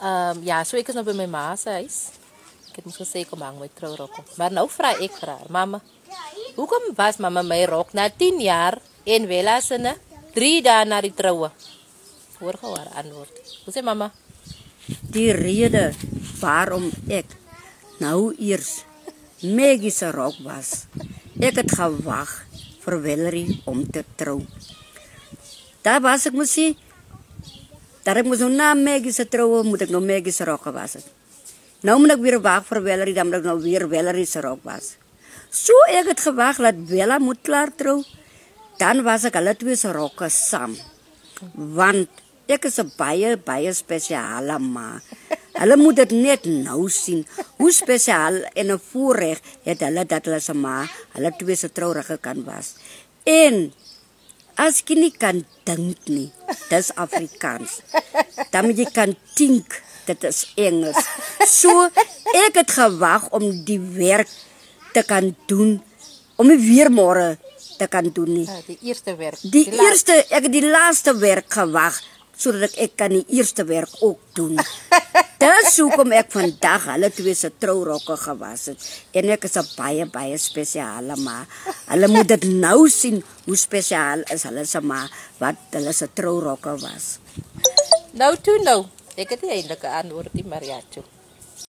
Ja, so ek is nou by my ma se huis. Ek het mos gesê kom hang my trourok op. Maar nou vra ek vir haar, mamma, hoekom was mamma my rok na 10 jaar en Wella se 3 dae na die troue? Hoor gou haar antwoord. Hoe sê mamma? Die rede waarom ek nou eers Maggie se rok was. Ek het gewag vir Valerie om te trou. Daar was ek moes sê, dat ek moes nou na Maggie se troue, moet ek nou Maggie se rok was het. Nou moet ek weer wag vir Valerie, dan moet ek nou weer Valerie se rok was. So ek het gewag dat Bella moet klaar trou, dan was ek hulle twee se rokke saam. Want ek is 'n baie spesiale ma. Hulle moet dit net nou sien. Hoe spesiaal en 'n voorreg het hulle dat hulle se ma, hulle twee se trourige kan was. En as jy nie kan dink nie, dis Afrikaans. Dan moet jy kan think, dit is Engels. So ek het gewag om die werk te kan doen, om nie weer môre te kan doen nie. Die eerste werk. Ek het die laaste werk gewag, sodat ek kan die eerste werk ook doen. Dis hoekom ek vandag hulle twee se trourokke gewas het. En ek is 'n baie spesiale ma. Hulle moet dit nou sien hoe spesiaal is hulle se ma wat hulle se trourokke was. Nou toe nou. Ek het nie eintlik 'n antwoord nie, maar ja, toe.